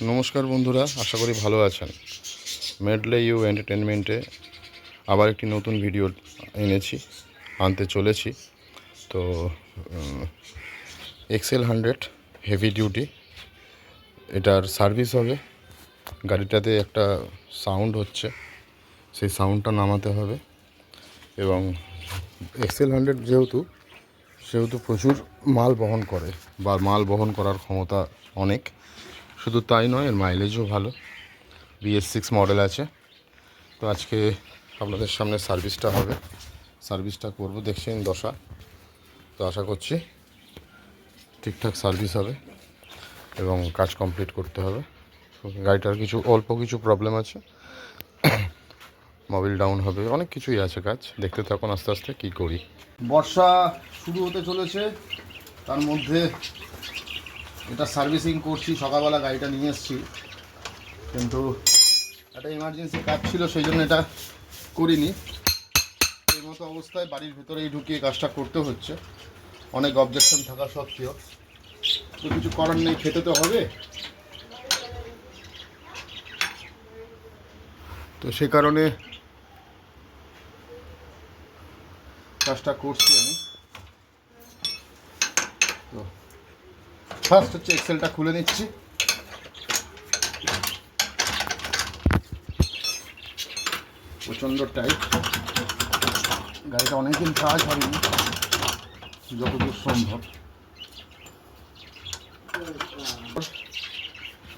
নমস্কার বন্ধুরা, আশা করি ভালো আছেন। মেডলে ইউ এন্টারটেনমেন্টে আবার একটি নতুন ভিডিও আনতে চলেছি। তো XL100 হেভি ডিউটি, এটার সার্ভিস হবে। গাড়িটাতে একটা সাউন্ড হচ্ছে, সেই সাউন্ডটা নামাতে হবে। এবং XL100 সেহেতু প্রচুর মাল বহন করে বা মাল বহন করার ক্ষমতা অনেক। শুধু তাই নয়, এর মাইলেজও ভালো। BS6 মডেল আছে। তো আজকে আপনাদের সামনে সার্ভিসটা করব। দেখছেন দশা, তো আশা করছি ঠিকঠাক সার্ভিস হবে এবং কাজ কমপ্লিট করতে হবে। গাড়িটার অল্প কিছু প্রবলেম আছে, মোবিল ডাউন হবে, অনেক কিছুই আছে। কাজ দেখতে থাকুন আস্তে আস্তে কী করি। বর্ষা শুরু হতে চলেছে, তার মধ্যে এটা সার্ভিসিং করছি। সকালবেলা গাড়িটা নিয়ে এসেছি, কিন্তু একটা ইমার্জেন্সি কাজ ছিল, সেই জন্য এটা করিনি। এই মতো অবস্থায় বাড়ির ভেতরেই ঢুকিয়ে কাজটা করতে হচ্ছে, অনেক অবজেকশন থাকা সত্ত্বেও। তো কিছু করার নেই, খেতে তো হবে। তো সে কারণে কাজটা করছি আমি। তো ফার্স্ট হচ্ছে এক্সেলটা খুলে নিচ্ছি। প্রচণ্ড টাইট, গাড়িটা অনেকদিন কাজ হয়নি, যতদূর সম্ভব।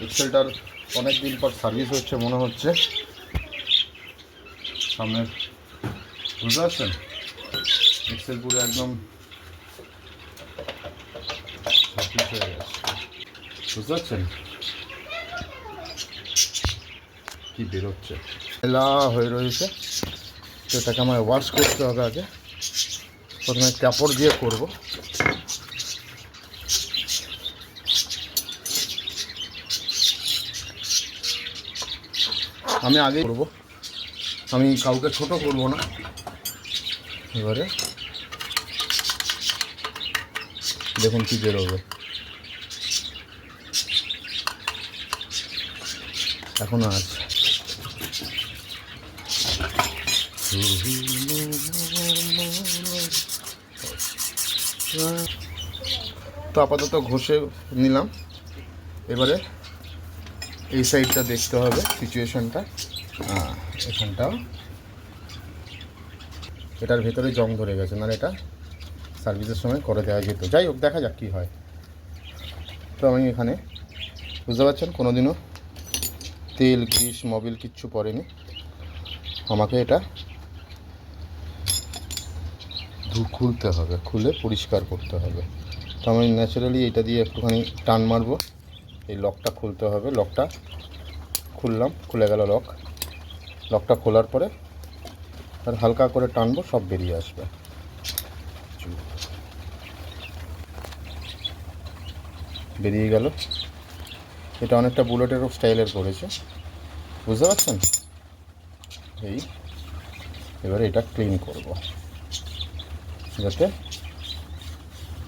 এক্সেলটার অনেক দিন পর সার্ভিস হচ্ছে মনে হচ্ছে। সামনে বুঝতে পারছেন, এক্সেল পুরো একদম সার্ভিস হয়ে গেছে, বুঝতে পারছেন কি বেরোচ্ছে, মেলা হয়ে রয়েছে। তো এটাকে আমায় ওয়াশ করতে হবে আগে। প্রথমে কাপড় দিয়ে করব। আমি আগে করব, আমি কাউকে ছোট করব না। এবারে দেখুন কি বেরোবে। এখনো আছে। তো আপাতত ঘষে নিলাম। এবারে এই সাইডটা দেখতে হবে সিচুয়েশনটা। এখানটাও এটার ভেতরে জং ধরে গেছে, মানে এটা সার্ভিসের সময় করে দেওয়া যেত। যাই হোক, দেখা যাক কী হয়। তো আমি এখানে বুঝতে পারছেন কোনোদিনও তেল গ্রিস মোবিল কিচ্ছু পড়েনি। আমাকে এটা খুলতে হবে, খুলে পরিষ্কার করতে হবে। তো আমি ন্যাচারালি এটা দিয়ে একটুখানি টান মারবো, এই লকটা খুলতে হবে। লকটা খুললাম, খুলে গেল লকটা খোলার পরে আর হালকা করে টানবো, সব বেরিয়ে আসবে। বেরিয়ে গেল। এটা অনেকটা বুলেটের স্টাইলের করেছে, বুঝতে পারছেন। এবারে এটা ক্লিন করব যাতে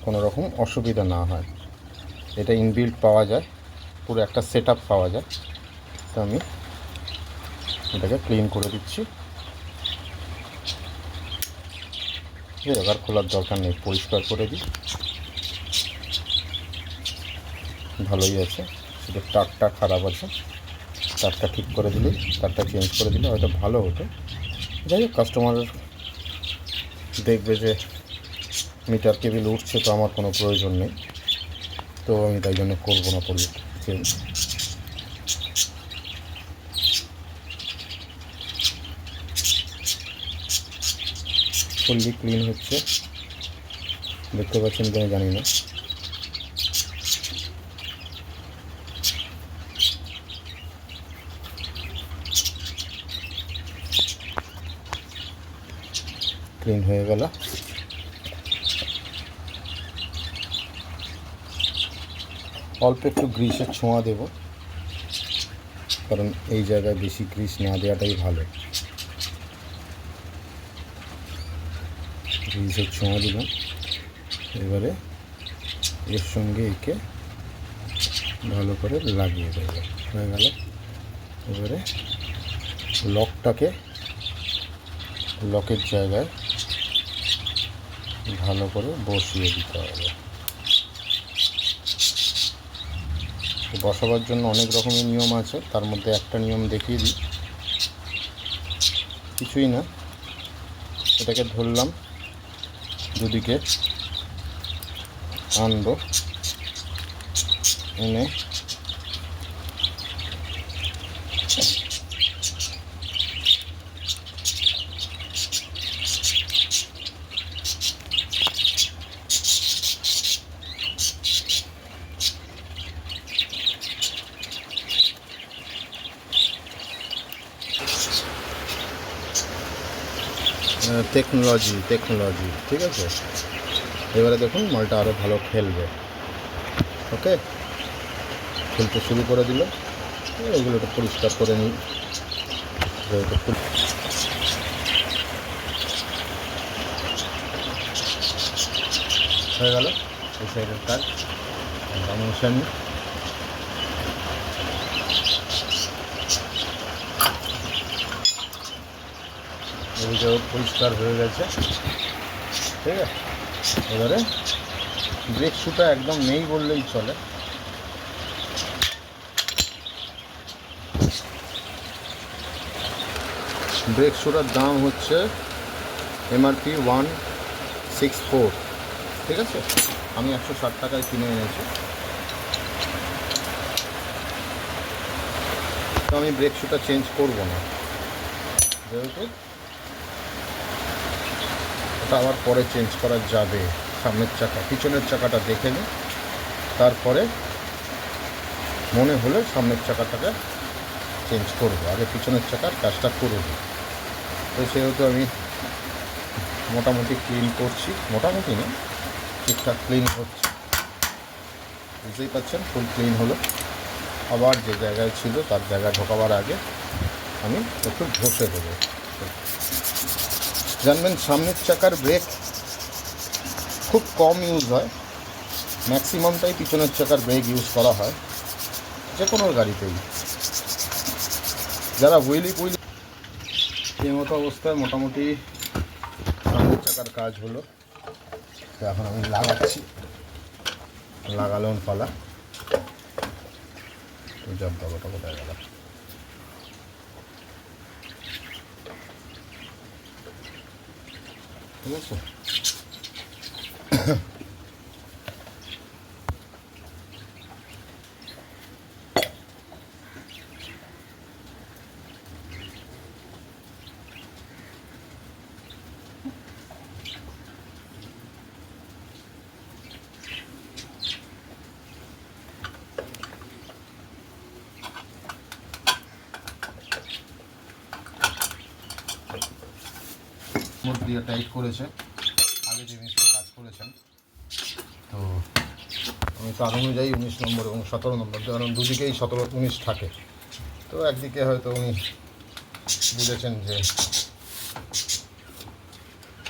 কোনো রকম অসুবিধা না হয়। এটা ইনবিল্ট পাওয়া যায়, পুরো একটা সেট আপ পাওয়া যায়। তো আমি এটাকে ক্লিন করে দিচ্ছি। এবার খোলার দরকার নেই, পরিষ্কার করে দিই। ভালোই আছে, শুধু তারটা খারাপ আছে। তারটা ঠিক করে দিলে, তারটা চেঞ্জ করে দিলে হয়তো ভালো হতো। যাই হোক, কাস্টমার দেখবে যে মিটার কেবিল উঠছে, তো আমার কোনো প্রয়োজন নেই। তো আমি তাই জন্য করবো না চেঞ্জ। ফুললি ক্লিন হচ্ছে, দেখতে পাচ্ছেন কিনা জানি না। ক্লিন হয়ে গেল। অল্প একটু গ্রিসের ছোঁয়া দেব, কারণ এই জায়গায় বেশি গ্রিস না দেওয়াটাই ভালো। গ্রিসের ছোঁয়া দিলাম। এবারে এর সঙ্গে একে ভালো করে লাগিয়ে দেবো। হয়ে গেল। এবারে লকটাকে লকের জায়গায় ভালো করে বসিয়ে দিতে হবে। বসাবার জন্য অনেক রকমের নিয়ম আছে, তার মধ্যে একটা নিয়ম দেখিয়ে দিই। কিছুই না, এটাকে ধরলাম, দুদিকে আনবো, এনে টেকনোলজি, ঠিক আছে। এবারে দেখুন মালটা আরও ভালো খেলবে। ওকে, খেলতে শুরু করে দিল। এগুলো একটু পরিষ্কার করে নিই। হয়ে গেল এই সাইডের কাজ। মুছে নিই। এদিকেও পরিষ্কার হয়ে গেছে, ঠিক আছে। এবারে ব্রেক শুটা একদম নেই বললেই চলে। ব্রেক শুটার দাম হচ্ছে MRP 164, ঠিক আছে। আমি 160 টাকায় কিনে এনেছি। তো আমি ব্রেক শুটা চেঞ্জ করব না, যেহেতু ওটা আবার পরে চেঞ্জ করা যাবে। সামনের চাকা পিছনের চাকাটা দেখে নিই, তারপরে মনে হলে সামনের চাকাটাকে চেঞ্জ করবো। আগে পিছনের চাকার কাজটা করব। তো সেহেতু আমি মোটামুটি ক্লিন করছি, মোটামুটি না, ঠিকঠাক ক্লিন হচ্ছে, বুঝতেই পারছেন। ফুল ক্লিন হলো। আবার যে জায়গায় ছিল তার জায়গায় ঢোকাবার আগে আমি একটু ঘষে দেবো। জানবেন সামনের চাকার ব্রেক খুব কম ইউজ হয়, ম্যাক্সিমামটাই পিছনের চাকার ব্রেক ইউজ করা হয় যে কোনো গাড়িতেই। যারা হুইলি এই মতো অবস্থায় মোটামুটি সামনের চাকার কাজ হলো। তো এখন আমি লাগাচ্ছি, লাগালাম পালা। জব দাবাটা কোথায় গেল? ঠিক আছে। মোট দিয়ে টাইট করেছে, আগে যে মিস্ত্রি কাজ করেছেন। তো আমি তার অনুযায়ী 19 নম্বর এবং 17 নম্বর, কারণ দুদিকেই 17-19 থাকে। তো একদিকে হয়তো উনি বুঝেছেন যে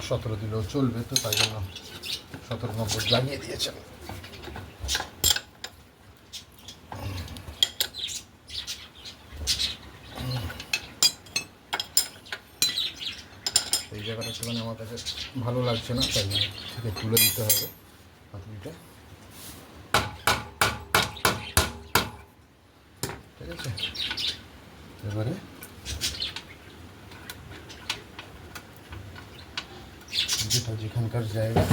17 দিলেও চলবে, তো তাই জন্য 17 নম্বর লাগিয়ে দিয়েছেন। এই জায়গাটা একটুখানি আমার কাছে ভালো লাগছে না, তাই জন্য থেকে তুলে দিতে হবে পাতুরিটা, ঠিক আছে। এবারে যেটা যেখানকার জায়গা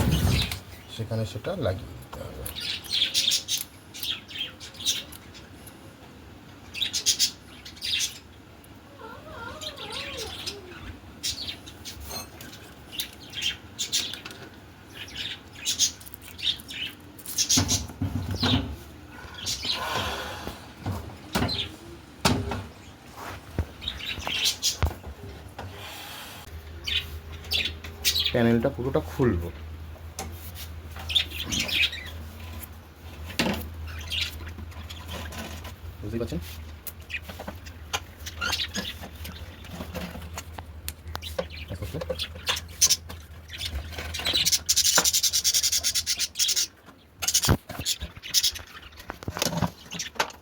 সেখানে সেটা লাগিয়ে দিতে হবে। প্যানেলটা পুরোটা খুলবো। বুঝতে পারছেন?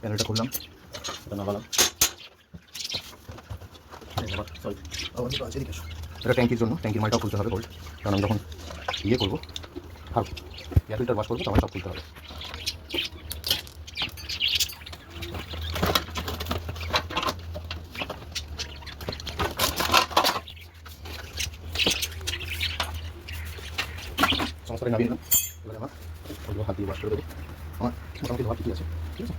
প্যানেলটা খুললাম, এটা নামালাম। সরি, এটা ট্যাঙ্কির জন্য, ট্যাঙ্কির মালটাও খুলতে হবে বোল্ট, কারণ আমি যখন ইয়ে করবো আর এয়ার ফিল্টার ওয়াশ করবো তখন সব খুলতে হবে। সমস্যাটা নামিয়ে নিলাম। এবারে আমার ওগুলো হাত দিয়ে ওয়াশ করে দেবো। আমার মোটামুটি ধোয়া ঠিকই আছে, ঠিক আছে।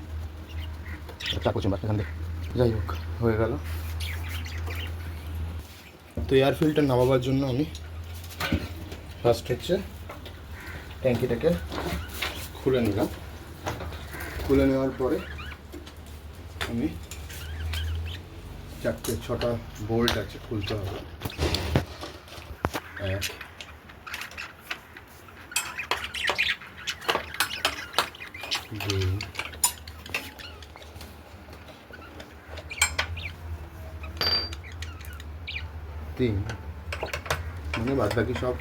চা করছেন বাচ্চা এখান থেকে, যাই হোক হয়ে গেল। তো এয়ার ফিল্টার নামাবার জন্য আমি ফার্স্ট হচ্ছে ট্যাঙ্কিটাকে খুলে নিলাম। খুলে নেওয়ার পরে আমি 4-6টা বোল্ট আছে, খুলতে হবে। 1 2 3, মানে বাদ বাকি সব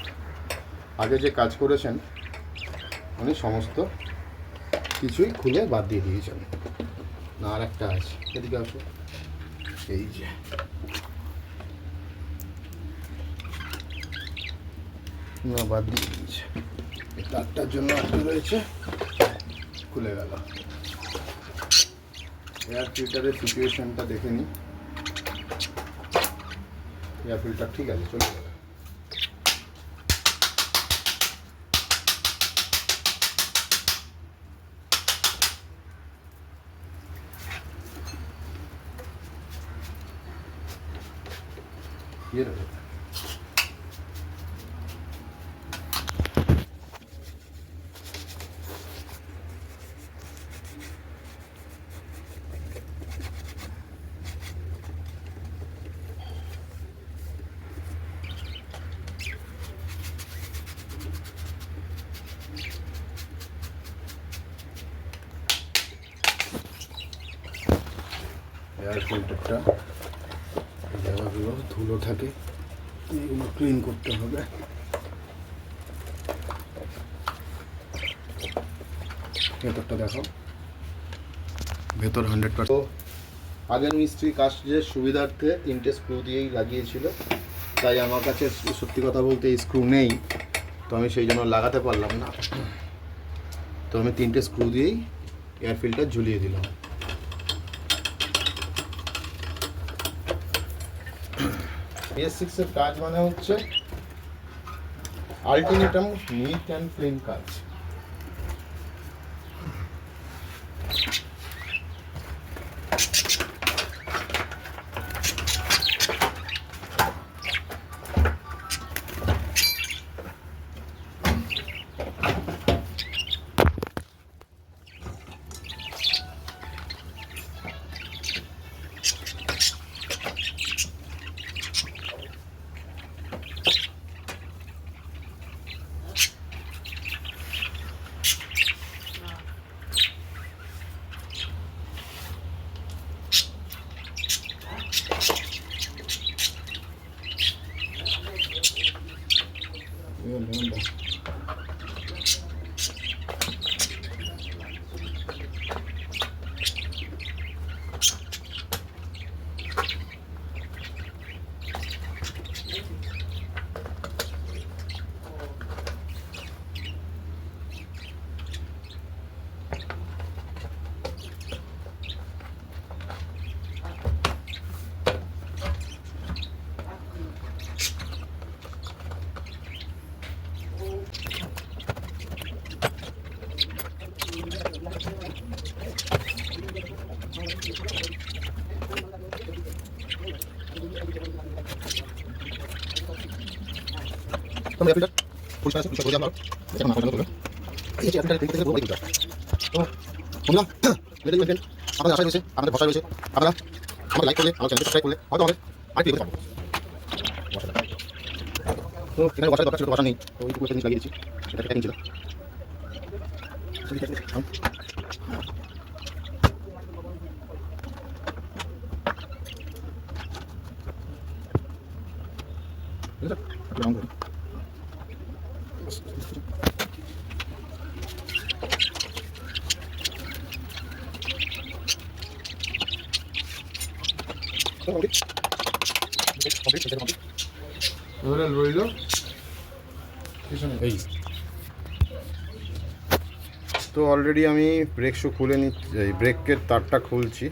আগে যে কাজ করেছেন উনি সমস্ত কিছুই খুলে বাদ দিয়ে দিয়েছেন। না আর একটা আছে, এদিকে আসো, এই যে না বাদ দিয়ে দিয়েছে, এই তারটার জন্য আটকে রয়েছে, খুলে গেল। এয়ার ফিল্টারের সিচুয়েশনটা দেখে নিই। এয়ার ফিল্টার ঠিক আছে, চলে যাবে। ये रहे এয়ার ফিল্টারটা জায়গাগুলো ধুলো থাকে, এগুলো ক্লিন করতে হবে। ভেতরটা দেখো, ভেতর 100%। তো আগের মিস্ত্রি কাজের সুবিধার্থে 3টে স্ক্রু দিয়েই লাগিয়েছিল, তাই আমার কাছে সত্যি কথা বলতে এই স্ক্রু নেই, তো আমি সেই জন্য লাগাতে পারলাম না। তো আমি 3টে স্ক্রু দিয়েই এয়ার ফিল্টার ঝুলিয়ে দিলাম। BS6 এর কাজ মানে হচ্ছে আলটিমেটাম নিট অ্যান্ড ক্লিন কাজ। তোমরা ফিল্টার পরিষ্কার আছে, পরিষ্কার করে দাও। এখন আপনারা করবেন এই যে ফিল্টার থেকে পুরো বড় ফিল্টার। তো বললাম লেডি মেনটেন আপনাদের আশা রয়েছে, আপনাদের ভরসা রয়েছে, আপনারা আমাকে লাইক করলে, আমার চ্যানেলকে সাবস্ক্রাইব করলে হয়তো আমাদের আরেকটু এগোতে পারবো। তো এখানে বসার দরকার ছিল, বসা নেই, তো ওইটুকু একটা জিনিস লাগিয়ে দিচ্ছি, সেটা প্যাকিং ছিল। এবারে রইল এই তো অলরেডি আমি ব্রেক শু খুলে নিচ্ছি, এই ব্রেকের তারটা খুলছি,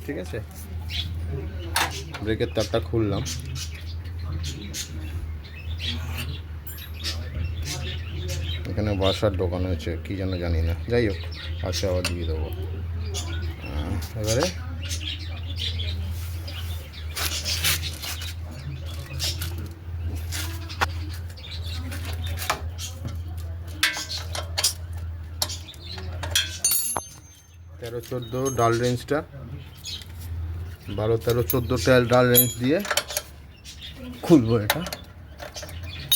ঠিক আছে। ব্রেকের তারটা খুললাম, এখানে বাসার দোকান হয়েছে কি যেন জানি না, যাই হোক আছে, আবার দিয়ে দেবো। এবারে তেরো চোদ্দো ডাল রেঞ্জটা, 12 13 14 ডাল রেঞ্জ দিয়ে খুলবো এটা।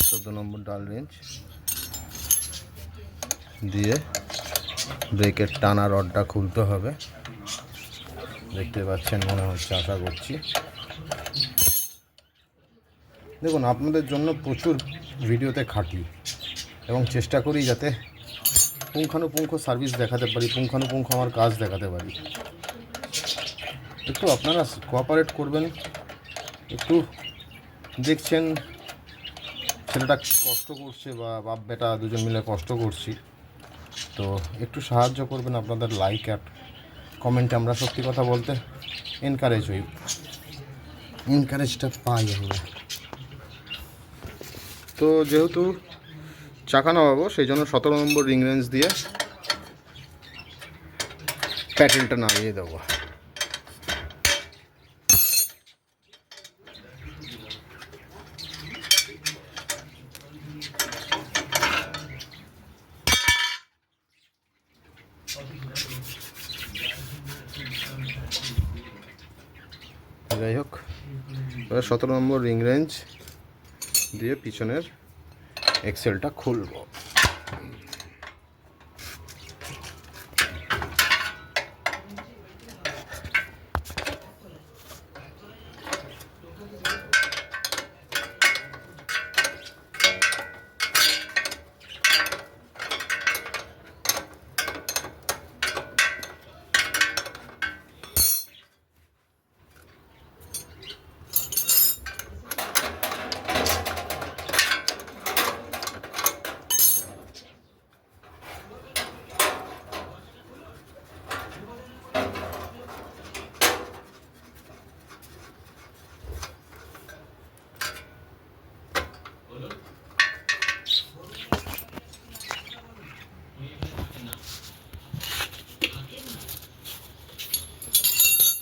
14 নম্বর ডাল রেঞ্জ দিয়ে ব্রেকের টানা রডটা খুলতে হবে। দেখতে পাচ্ছেন মনে হচ্ছে, আশা করছি। দেখুন, আপনাদের জন্য প্রচুর ভিডিওতে খাটি এবং চেষ্টা করি যাতে পুঙ্খানুপুঙ্খ সার্ভিস দেখাতে পারি, পুঙ্খানুপুঙ্খ আমার কাজ দেখাতে পারি। একটু আপনারা কোঅপারেট করবেন। একটু দেখছেন ছেলেটা কষ্ট করছে বা বাপ বেটা দুজন মিলে কষ্ট করছি, তো একটু সাহায্য করবেন আপনাদের লাইক আর কমেন্টে। আমরা সত্যি কথা বলতে এনকারেজটা পাই আমরা। তো যেহেতু চাকা নামাবো সেই জন্য 17 নম্বর রিং রেঞ্জ দিয়ে প্যাটেলটা নামিয়ে দেবো। যাই হোক, 17 নম্বর রিং রেঞ্জ দিয়ে পিছনের এক্সেলটা খুলবো।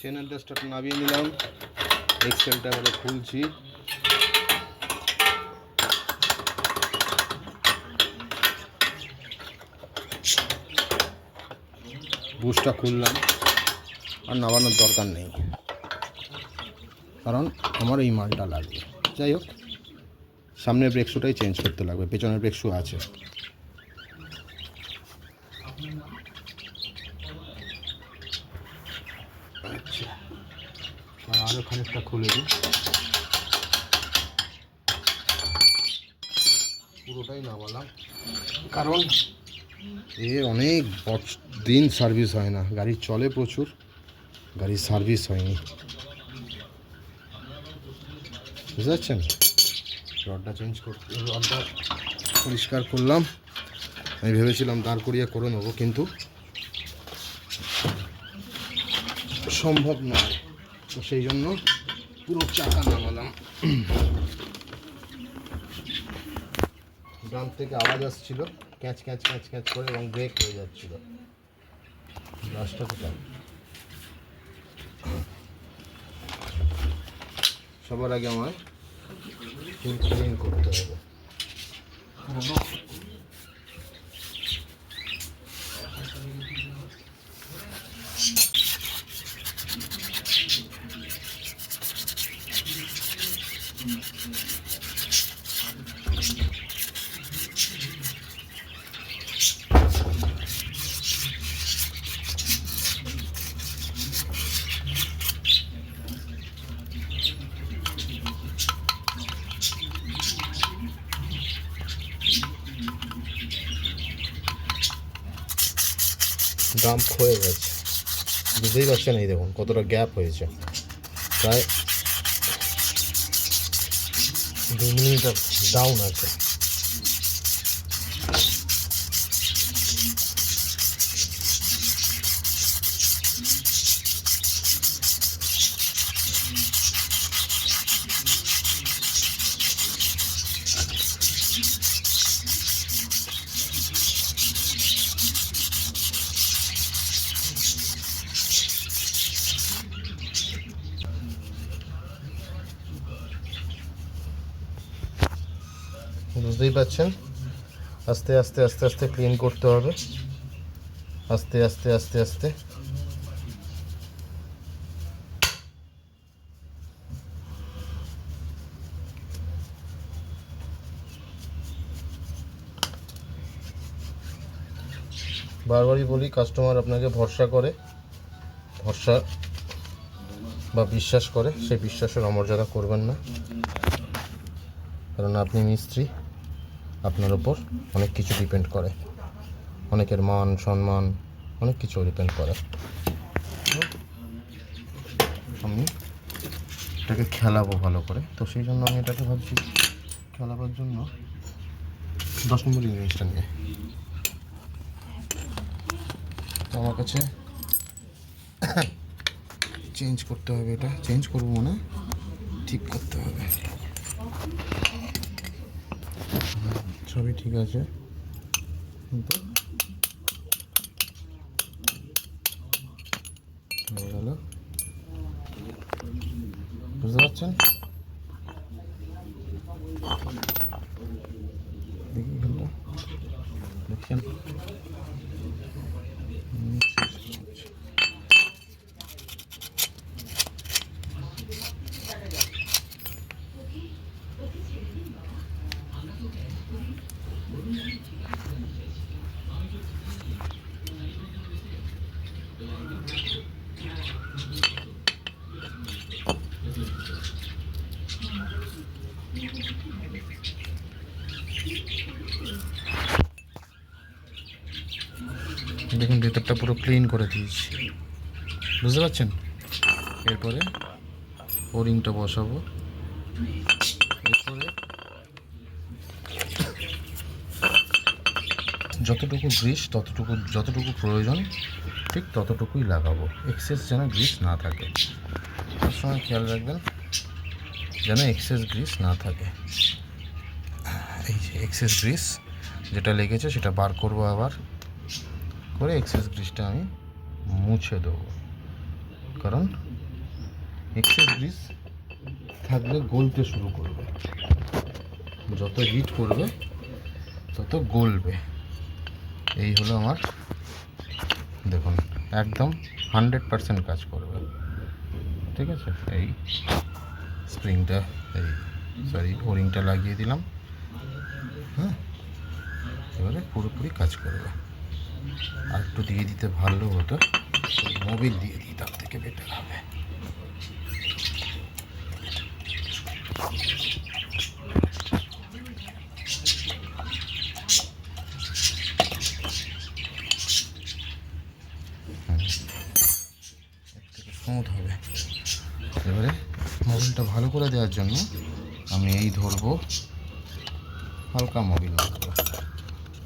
চেন অ্যাডজাস্টারটা নামিয়ে নিলাম, এক্সেলটা এবারে খুলছি। বুশটা খুললাম, আর নামানোর দরকার নেই কারণ আমার এই মালটা লাগবে। যাই হোক, সামনের ব্রেক শুটাই চেঞ্জ করতে লাগবে, পেছনের ব্রেক শু আছে। আচ্ছা, আরও খানিকটা খুলে দিই, পুরোটাই নামালাম কারণ অনেক দিন সার্ভিস হয় না, গাড়ি চলে প্রচুর, গাড়ির সার্ভিস হয়নি, বুঝতে পারছেন। রডটা চেঞ্জ করতে, রডটা পরিষ্কার করলাম। আমি ভেবেছিলাম দাঁড় করিয়ে করে নেবো, কিন্তু সম্ভব নয়, তো সেই জন্য পুরো চাকা নামালাম। ডান থেকে আওয়াজ আসছিল ক্যাচ ক্যাচ ক্যাচ ক্যাচ করে এবং ব্রেক হয়ে যাচ্ছিল। লাস্টটা কোথায়? সবার আগে আমায় ফুল ক্লিন করতে হবে। ডাম্প হয়ে গেছে, বুঝতেই পারছেন, এই দেখুন কতটা গ্যাপ হয়েছে। প্রায় 2 মিলিমিটার ডাউন আছে। বুঝতেই পারছেন, আস্তে আস্তে আস্তে আস্তে ক্লিন করতে হবে, আস্তে আস্তে আস্তে আস্তে। বারবারই বলি, কাস্টমার আপনাকে ভরসা করে, ভরসা বা বিশ্বাস করে, সেই বিশ্বাসের অমর্যাদা করবেন না। কারণ আপনি মিস্ত্রি, আপনার ওপর অনেক কিছু ডিপেন্ড করে, অনেকের মান সম্মান অনেক কিছু ডিপেন্ড করে। আমি এটাকে খেলাবো ভালো করে, তো সেই জন্য আমি এটাকে ভাবছি খেলাবার জন্য 10 নম্বর ইংলিশটা নিয়ে। তো আমার কাছে চেঞ্জ করতে হবে, এটা চেঞ্জ করবো মানে ঠিক করতে হবে। সবই ঠিক আছে, কিন্তু হয়ে গেল, বুঝতে পারছেন? দেখি এখানটা দেখছেন, দেখুন ভেতরটা পুরো ক্লিন করে দিয়েছি, বুঝতে পারছেন? এরপরে ওরিংটা বসাবো, এরপরে যতটুকু গ্রিস যতটুকু প্রয়োজন ঠিক ততটুকুই লাগাবো, এক্সেস যেন গ্রিস না থাকে। সবসময় খেয়াল রাখবেন যেন এক্সেস গ্রিস না থাকে। এই যে এক্সেস গ্রিস যেটা লেগেছে সেটা বার করবো, আবার করে এক্সেস গ্রিসটা আমি মুছে দেবো। কারণ এক্সেস গ্রিস থাকলে গলতে শুরু করবে, যত হিট করবে তত গলবে। এই হলো আমার, দেখুন একদম 100% কাজ করবে, ঠিক আছে? এই স্প্রিংটা, ওরিংটা লাগিয়ে দিলাম, হ্যাঁ, এবারে পুরোপুরি কাজ করবে। আর একটু দিয়ে দিতে ভালো হতো, মোবিল দিয়ে দিই, তার থেকে বেটার হবে। স্মুথ হবে। এবারে মোবিলটা ভালো করে দেওয়ার জন্য আমি এই ধরবো, হালকা মোবিল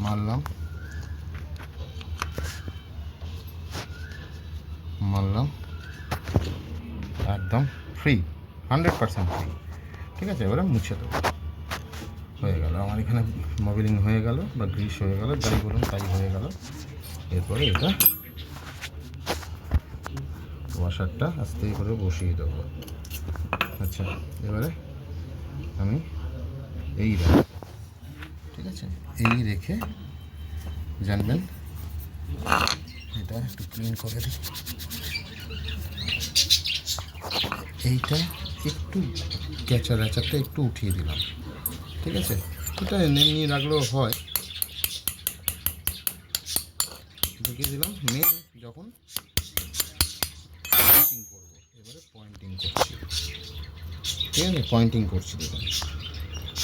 মারলাম, একদম ফ্রি, 100% ফ্রি, ঠিক আছে? এবারে মুছে দেবো, হয়ে গেল আমার এখানে মোবিলিং হয়ে গেল বা গ্রিস হয়ে গেল, যাই বলুন তাই হয়ে গেল। এরপরে এটা ওয়াশারটা আস্তে করে বসিয়ে দেবো। আচ্ছা, এবারে আমি এই রাখবো, ঠিক আছে? এই রেখে জানবেন, এটা একটু ক্লিন করে দিই। এইটা একটু আচারটা একটু উঠিয়ে দিলাম, ঠিক আছে? এটা এমনি রাখলেও হয়, ঢুকিয়ে দিলাম। মেন যখন পয়েন্টিং করবো, এবারে পয়েন্টিং করছি, ঠিক আছে? পয়েন্টিং করছি, দেখুন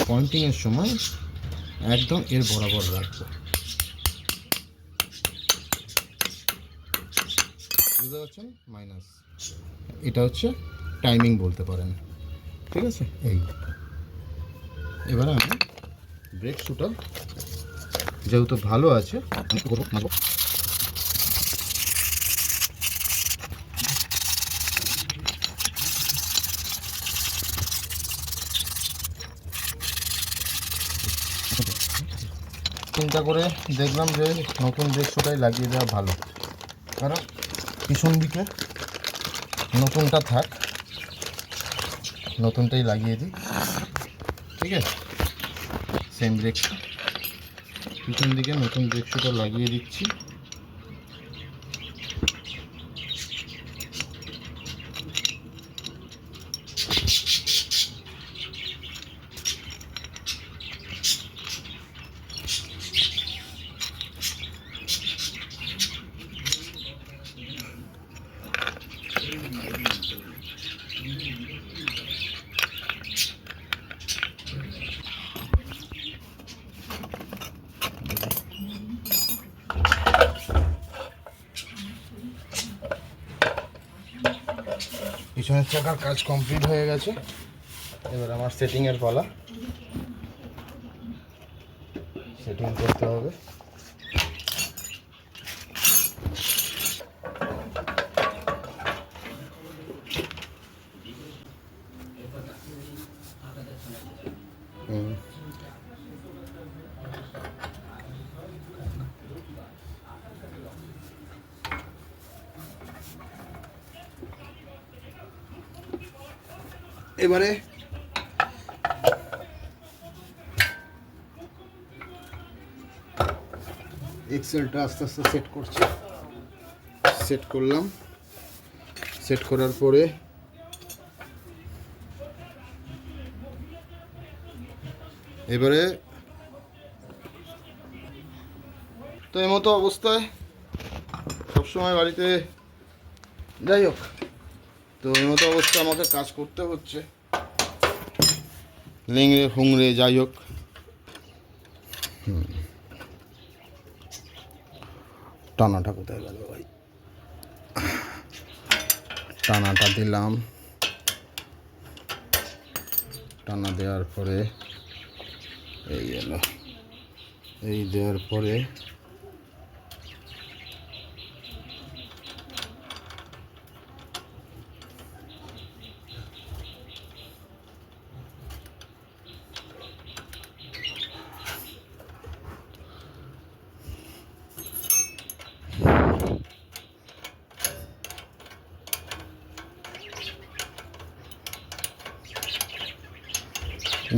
পয়েন্টিংয়ের সময় একদম এর বরাবর রাখবো, বুঝতে পারছেন? মাইনাস, এটা হচ্ছে টাইমিং বলতে পারেন, ঠিক আছে। এই এবারে আমি ব্রেক শুটা যেহেতু ভালো আছে আমি কি করবো, মারবো। চিন্তা করে দেখলাম যে নতুন ব্রেক শুটাই লাগিয়ে দেওয়া ভালো, কারণ পিছন দিকে নতুনটা থাক, নতুনটাই লাগিয়ে দিই, ঠিক আছে। সেম ব্রেক পিছন দিকে নতুন ব্রেক শুটা লাগিয়ে দিচ্ছি। পিছনের চাকার কাজ কমপ্লিট হয়ে গেছে, এবার আমার সেটিংয়ের পালা। সেটিং করতে হবে। এবারে এক্সেলটা আস্তে আস্তে সেট করছি। সেট করলাম, সেট করার পরে এবারে তো এই মতো অবস্থায় সবসময় বাড়িতে, যাই হোক, তো এই মতো অবস্থায় আমাকে কাজ করতে হচ্ছে, লেংড়ে ফুংড়ে যাই হোক। টানাটা কোথায় গেল ভাই? টানাটা দিলাম, টানা দেওয়ার পরে এই এলো, এই দেওয়ার পরে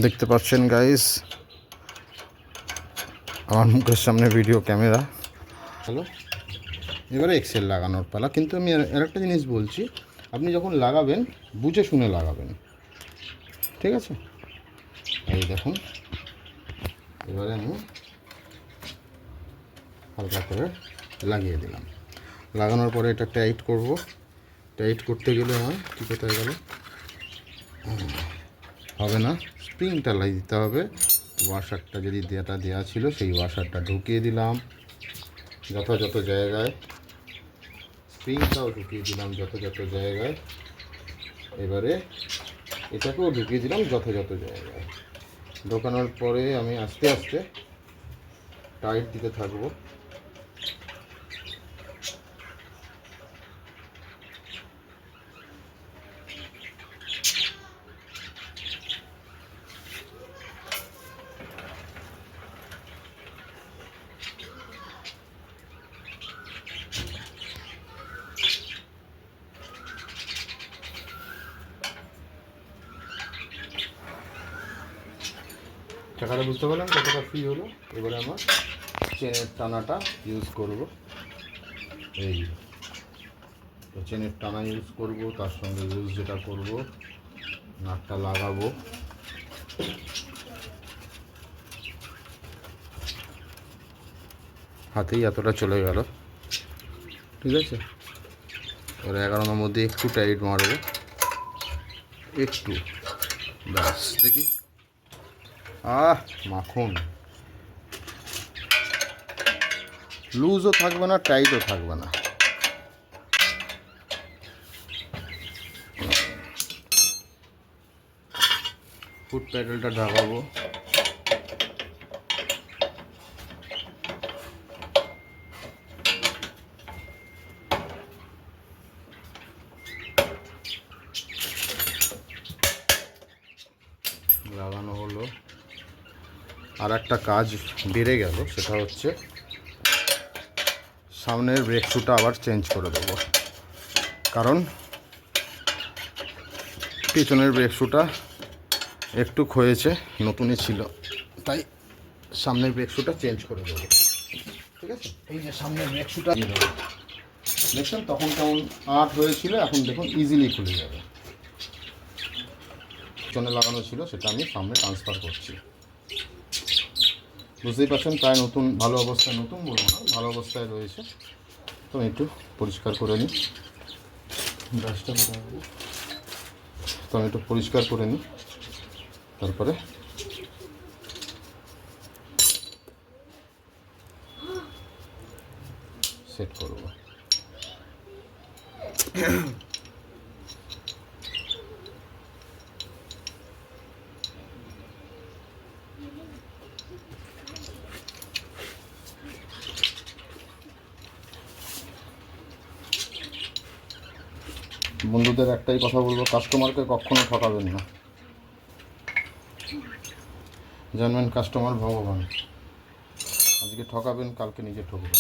দেখতে পাচ্ছেন গাইস আমার মুখের সামনে ভিডিও ক্যামেরা। হ্যালো, এবারে এক্সেল লাগানোর পালা। কিন্তু আমি আরেকটা জিনিস বলছি, আপনি যখন লাগাবেন বুঝে শুনে লাগাবেন, ঠিক আছে। এই দেখুন, এবারে আমি হালকা করে লাগিয়ে দিলাম। লাগানোর পরে এটা টাইট করব। টাইট করতে গেলে আমার কী কোথায় গেল, হবে না, স্প্রিংটা লাগিয়ে দিতে হবে। ওয়াশারটা যদি দেওয়া ছিল সেই ওয়াশারটা ঢুকিয়ে দিলাম যথাযথ জায়গায়, স্প্রিংটাও ঢুকিয়ে দিলাম যথাযথ জায়গায়। এবারে এটাকেও ঢুকিয়ে দিলাম যথাযথ জায়গায়। ঢোকানোর পরে আমি আস্তে আস্তে টাইট দিতে থাকবো। চাকাটা বুঝতে পারলাম কতটা ফ্রি হলো। এবারে আমার চেনের টানাটা ইউজ করব। এই তো চেনের টানা ইউজ করব, তার সঙ্গে ইউজ যেটা করব, নাটটা লাগাবো। হাতেই এতটা চলে গেল, ঠিক আছে। এবার 11 মধ্যে একটু টাইট মারবো, একটু, ব্যাস। দেখি, মাখন, লুজও থাকবে না, টাইটও থাকবে না। ফুট প্যাডেলটা দাবাবো। লাগানো হলো। আর একটা কাজ বেড়ে গেল, সেটা হচ্ছে সামনের ব্রেক শুটা আবার চেঞ্জ করে দেবো, কারণ পিছনের ব্রেক শুটা একটু ক্ষয়েছে, নতুনই ছিল, তাই সামনের ব্রেক শুটা চেঞ্জ করে দেবো। ঠিক আছে, এই যে সামনের ব্রেক শুটা দিয়ে দেবো। দেখছেন তখন কেমন আট হয়েছিল, এখন দেখুন ইজিলি খুলে যাবে। পিছনে লাগানো ছিল সেটা আমি সামনে ট্রান্সফার করছি। বুঝতেই পারছেন প্রায় নতুন, ভালো অবস্থায়, নতুন বলবো না, ভালো অবস্থায় রয়েছে। তো একটু পরিষ্কার করে নিই ব্রাশটা। তো আমি একটু পরিষ্কার করে নিই, তারপরে সেট করব। বন্ধুদের একটাই কথা বলবো, কাস্টমারকে কখনো ঠকাবেন না। জানবেন কাস্টমার ভগবান, আজকে ঠকাবেন, কালকে নিজে ঠকবেন।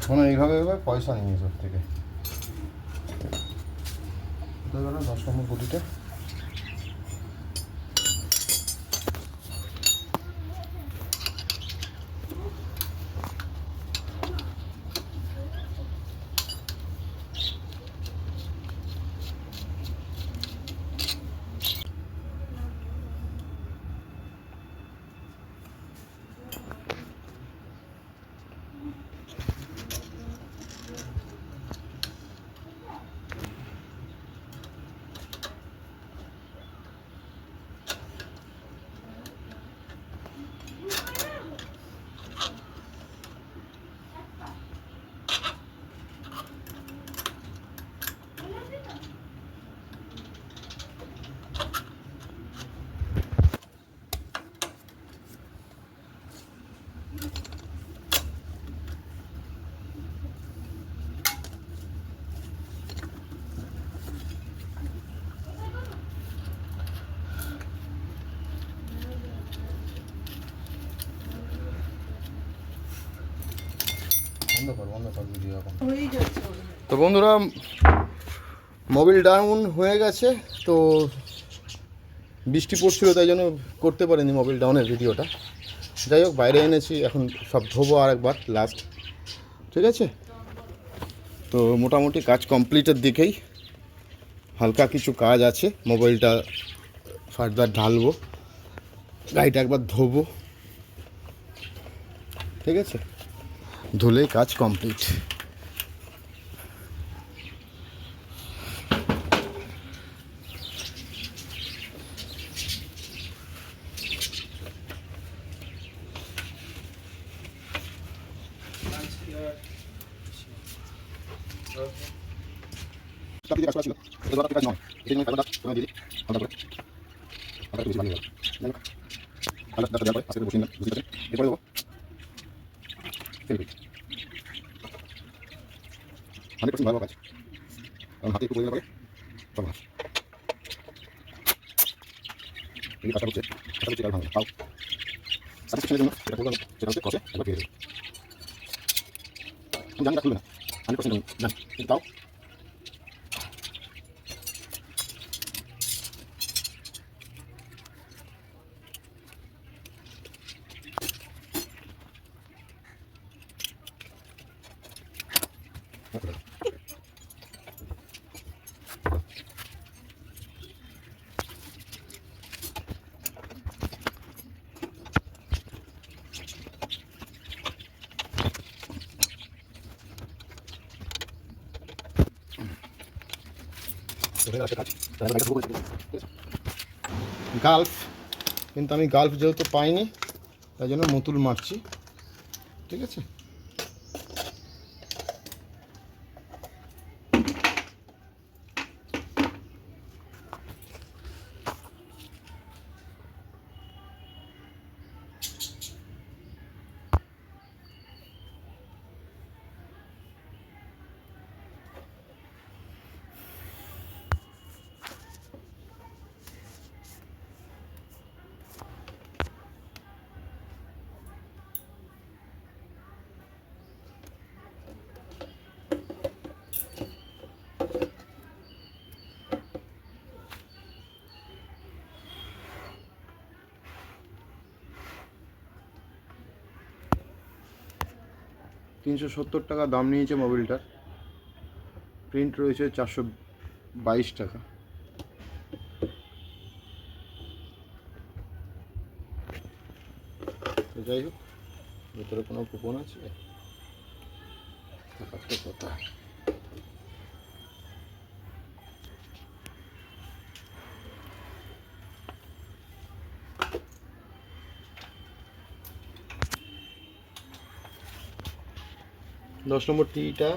মানে এইভাবে এইভাবে পয়সা নিয়ে ওর থেকে 10 নম্বর গুটিটা। বন্ধ কর ভিডিও এখন। তো বন্ধুরা মোবাইল ডাউন হয়ে গেছে, তো বৃষ্টি পড়ছিল তাই জন্য করতে পারিনি মোবাইল ডাউনের ভিডিওটা। যাই হোক বাইরে এনেছি, এখন সব ধোবো আর একবার লাস্ট, ঠিক আছে। তো মোটামুটি কাজ কমপ্লিটের দিকেই, হালকা কিছু কাজ আছে, মোবাইলটা ফার্দার ঢালবো, গাড়িটা একবার ধোবো, ঠিক আছে, ধুলেই কাজ কমপ্লিট। কাজ ছিল কাজ নয়, এই জন্য কাজটা তোমায় দিয়ে দিই হালকা করে, হালকা বেশি বানিয়ে দেবো, হালকা দেওয়ার পরে আস্তে করে বসিয়ে নিলাম, বুঝতে পারছেন। এরপরে দেবো 100% ভালো কাজ, কারণ হাতে একটু পরিমাণ করে সব ভালো। এই কাজটা হচ্ছে কাজ ভালো পাও স্যাটিসফ্যাকশনের জন্য যেটা করবো সেটা হচ্ছে কষে একবার দিয়ে দেবো। আমি জানি না খুলবে না, 100% জানি, কিন্তু তাও গালফ, কিন্তু আমি গালফ যেহেতু পাইনি তাই জন্য মতুল মারছি, ঠিক আছে। $370 দাম নিয়েছে মোবাইলটার, প্রিন্ট রয়েছে 422 টাকা। তো যাই হোক, ভেতরে কোনো কুপন আছে কথা। দশ নম্বর টিটা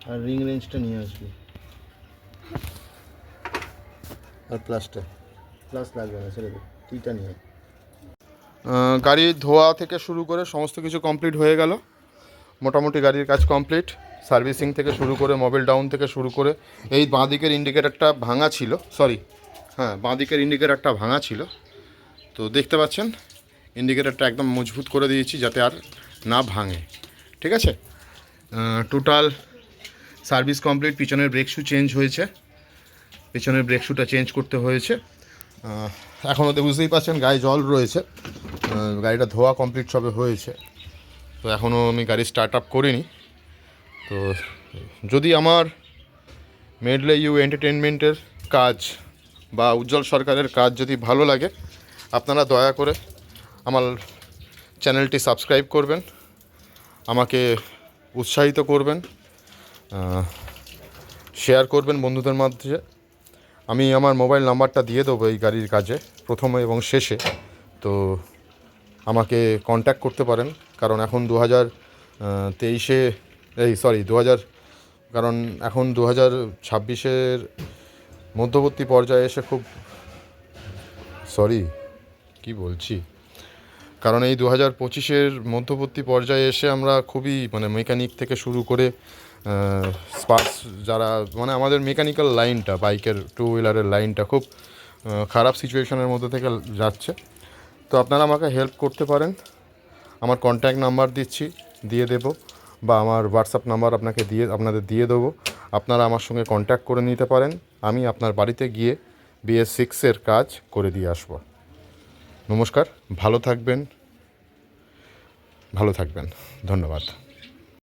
আর রিং রেঞ্জটা নিয়ে আসবি, আর প্লাস লাগবে না, ছেড়ে দে, টিটা নিয়ে। গাড়ি ধোয়া থেকে শুরু করে সমস্ত কিছু কমপ্লিট হয়ে গেল, মোটামুটি গাড়ির কাজ কমপ্লিট, সার্ভিসিং থেকে শুরু করে মোবাইল ডাউন থেকে শুরু করে। এই বাঁ দিকের ইন্ডিকেটারটা ভাঙা ছিল, বাঁ দিকের ইন্ডিকেটারটা ভাঙা ছিল, তো দেখতে পাচ্ছেন ইন্ডিকেটারটা একদম মজবুত করে দিয়েছি যাতে আর না ভাঙে, ঠিক আছে। Total service complete. পিছনের ব্রেক শু চেঞ্জ হয়েছে, পিছনের ব্রেক শুটা চেঞ্জ করতে হয়েছে। এখনও তো বুঝতেই পারছেন গায়ে জল রয়েছে, গাড়িটা ধোয়া কমপ্লিট সবে হয়েছে, তো এখনও আমি গাড়ি স্টার্ট আপ করিনি। তো যদি আমার মেডলে ইউ এন্টারটেনমেন্টের কাজ বা উজ্জ্বল সরকারের কাজ যদি ভালো লাগে, আপনারা দয়া করে আমার চ্যানেলটি সাবস্ক্রাইব করবেন, আমাকে উৎসাহিত করবেন, শেয়ার করবেন বন্ধুদের মধ্যে। আমি আমার মোবাইল নাম্বারটা দিয়ে দেবো এই গাড়ির কাজে প্রথমে এবং শেষে, তো আমাকে কন্ট্যাক্ট করতে পারেন। কারণ এখন 2023 কারণ এখন 2026 মধ্যবর্তী পর্যায়ে এসে খুব কি বলছি, কারণ এই 2025 মধ্যবর্তী পর্যায়ে এসে আমরা খুবই মানে মেকানিক থেকে শুরু করে স্পার্টস যারা মানে আমাদের মেকানিক্যাল লাইনটা, বাইকের টু হুইলারের লাইনটা খুব খারাপ সিচুয়েশনের মধ্যে থেকে যাচ্ছে। তো আপনারা আমাকে হেল্প করতে পারেন। আমার কন্ট্যাক্ট নাম্বার দিয়ে দেবো, বা আমার হোয়াটসঅ্যাপ নাম্বার আপনাদের দিয়ে দেবো। আপনারা আমার সঙ্গে কন্ট্যাক্ট করে নিতে পারেন, আমি আপনার বাড়িতে গিয়ে BS6 কাজ করে দিয়ে আসবো। নমস্কার, ভালো থাকবেন, ধন্যবাদ।